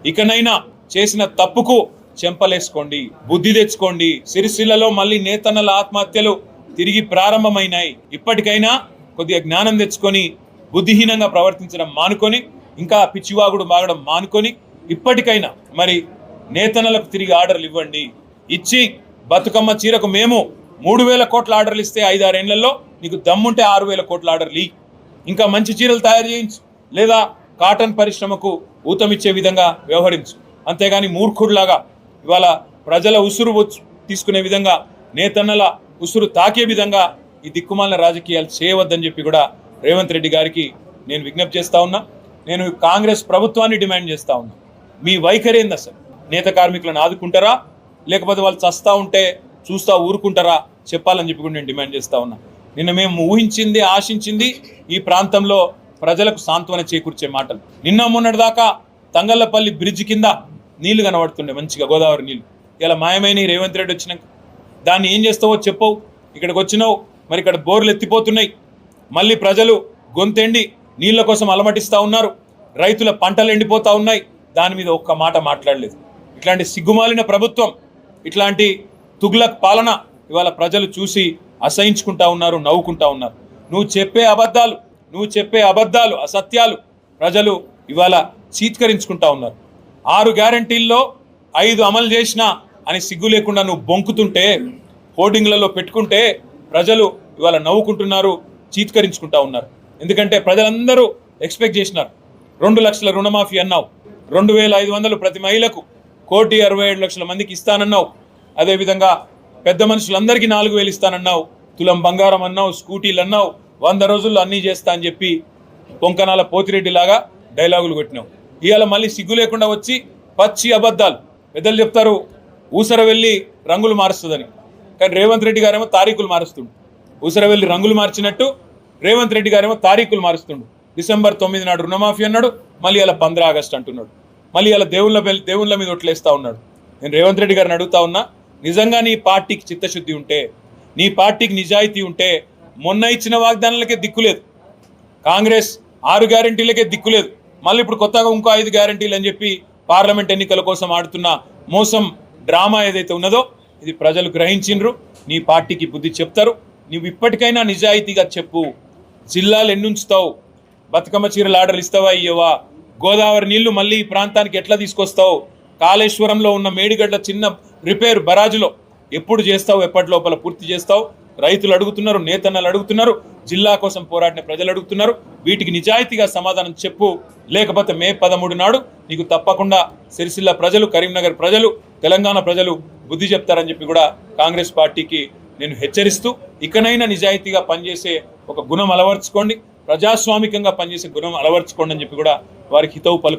ఇకనైనా చేసిన తప్పుకు చెంపలేసుకోండి, బుద్ధి తెచ్చుకోండి. సిరిసిల్లలో మళ్ళీ నేతన్నల ఆత్మహత్యలు తిరిగి ప్రారంభమైనాయి. ఇప్పటికైనా కొద్దిగా జ్ఞానం తెచ్చుకొని బుద్ధిహీనంగా ప్రవర్తించడం మానుకొని, ఇంకా పిచ్చివాగుడు మాగడం మానుకొని, ఇప్పటికైనా మరి నేతన్నలకు తిరిగి ఆర్డర్లు ఇవ్వండి. ఇచ్చి బతుకమ్మ చీరకు మేము 3,000 కోట్ల ఆర్డర్లు ఇస్తే 5-6 ఏళ్లలో నీకు దమ్ముంటే 6,000 కోట్ల ఆర్డర్లు ఇంకా మంచి చీరలు తయారు చేయించు, లేదా కాటన్ పరిశ్రమకు ఊతమిచ్చే విధంగా వ్యవహరించు. అంతేగాని మూర్ఖుడిలాగా ఇవాళ ప్రజల ఉసురు తీసుకునే విధంగా, నేతన్నల ఉసురు తాకే విధంగా ఈ దిక్కుమాలిన రాజకీయాలు చేయవద్దని చెప్పి కూడా రేవంత్ రెడ్డి గారికి నేను విజ్ఞప్తి చేస్తా ఉన్నా. నేను కాంగ్రెస్ ప్రభుత్వాన్ని డిమాండ్ చేస్తా ఉన్నా, మీ వైఖరి ఏంది అసలు? నేత కార్మికులను ఆదుకుంటారా, లేకపోతే వాళ్ళు చస్తా ఉంటే చూస్తా ఊరుకుంటారా చెప్పాలని చెప్పి కూడా నేను డిమాండ్ చేస్తా ఉన్నా. నిన్న మేము ఊహించింది, ఆశించింది ఈ ప్రాంతంలో ప్రజలకు సాంత్వన చేకూర్చే మాటలు. నిన్న మొన్నటిదాకా తంగళ్ళపల్లి బ్రిడ్జ్ కింద నీళ్లు కనబడుతుండే మంచిగా, గోదావరి నీళ్లు. ఇలా మాయమైన రేవంత్ రెడ్డి వచ్చినాక దాన్ని ఏం చేస్తావో చెప్పవు. ఇక్కడికి వచ్చినావు, మరి ఇక్కడ బోర్లు ఎత్తిపోతున్నాయి. మళ్ళీ ప్రజలు గొంతెండి నీళ్ల కోసం అలమటిస్తూ ఉన్నారు. రైతుల పంటలు ఎండిపోతూ ఉన్నాయి. దాని మీద ఒక్క మాట మాట్లాడలేదు. ఇట్లాంటి సిగ్గుమాలిన ప్రభుత్వం, ఇట్లాంటి తుగ్లక్ పాలన ఇవాళ ప్రజలు చూసి అసహించుకుంటా ఉన్నారు, నవ్వుకుంటా ఉన్నారు. నువ్వు చెప్పే అబద్ధాలు, అసత్యాలు ప్రజలు ఇవాళ చీత్కరించుకుంటా ఉన్నారు. 6 గ్యారంటీల్లో 5 అమలు చేసినా అని సిగ్గు లేకుండా నువ్వు బొంకుతుంటే, హోర్డింగ్లలో పెట్టుకుంటే ప్రజలు ఇవాళ నవ్వుకుంటున్నారు, చీత్కరించుకుంటా ఉన్నారు. ఎందుకంటే ప్రజలందరూ ఎక్స్పెక్ట్ చేసినారు. 2 లక్షల రుణమాఫీ అన్నావు, 2,500 ప్రతి మహిళకు, 1,67,00,000 మందికి ఇస్తానన్నావు. అదేవిధంగా పెద్ద మనుషులందరికీ 4,000 ఇస్తానన్నావు. తులం బంగారం అన్నావు, స్కూటీలు అన్నావు. 100 రోజుల్లో అన్నీ చేస్తా అని చెప్పి పొంకనాల పోతిరెడ్డి లాగా డైలాగులు కొట్టినావు. ఇవాళ మళ్ళీ సిగ్గు లేకుండా వచ్చి పచ్చి అబద్ధాలు. పెద్దలు చెప్తారు ఊసర వెళ్ళి రంగులు మారుస్తుందని, కానీ రేవంత్ రెడ్డి గారేమో తారీఖులు మారుస్తుండు. ఊసర వెళ్ళి రంగులు మార్చినట్టు రేవంత్ రెడ్డి గారేమో తారీఖులు మారుస్తుండు. December 9 నాడు రుణమాఫీ అన్నాడు, మళ్ళీ అలా 15 ఆగస్టు అంటున్నాడు. మళ్ళీ అలా దేవుళ్ళ మీద ఒట్లేస్తా ఉన్నాడు. నేను రేవంత్ రెడ్డి గారిని అడుగుతా ఉన్నా, నిజంగా నీ పార్టీకి చిత్తశుద్ధి ఉంటే, నీ పార్టీకి నిజాయితీ ఉంటే మొన్న ఇచ్చిన వాగ్దానాలకే దిక్కులేదు, కాంగ్రెస్ 6 గ్యారంటీలకే దిక్కులేదు, మళ్ళీ ఇప్పుడు కొత్తగా ఇంకో 5 గ్యారంటీలు అని చెప్పి పార్లమెంట్ ఎన్నికల కోసం ఆడుతున్న మోసం డ్రామా ఏదైతే ఉన్నదో ఇది ప్రజలు గ్రహించిండ్రు. నీ పార్టీకి బుద్ధి చెప్తారు. నువ్వు ఇప్పటికైనా నిజాయితీగా చెప్పు. జిల్లాలు ఎన్నుంచుతావు? బతుకమ్మ చీరలు ఆర్డర్లు ఇస్తావా, ఇయ్యవా? గోదావరి నీళ్లు మళ్ళీ ఈ ప్రాంతానికి ఎట్లా తీసుకొస్తావు? కాళేశ్వరంలో ఉన్న మేడిగడ్డ చిన్న రిపేర్ బరాజులో ఎప్పుడు చేస్తావు, ఎప్పటి లోపల పూర్తి చేస్తావు? రైతులు అడుగుతున్నారు, నేతన్నలు అడుగుతున్నారు, జిల్లా కోసం పోరాడిన ప్రజలు అడుగుతున్నారు. వీటికి నిజాయితీగా సమాధానం చెప్పు. లేకపోతే మే 13 నాడు నీకు తప్పకుండా సిరిసిల్ల ప్రజలు, కరీంనగర్ ప్రజలు, తెలంగాణ ప్రజలు బుద్ధి చెప్తారని చెప్పి కూడా కాంగ్రెస్ పార్టీకి నేను హెచ్చరిస్తూ, ఇకనైనా నిజాయితీగా పనిచేసే ఒక గుణం అలవర్చుకోండి, ప్రజాస్వామికంగా పనిచేసే గుణం అలవర్చుకోండి అని చెప్పి కూడా వారికి హితవు పలుకు.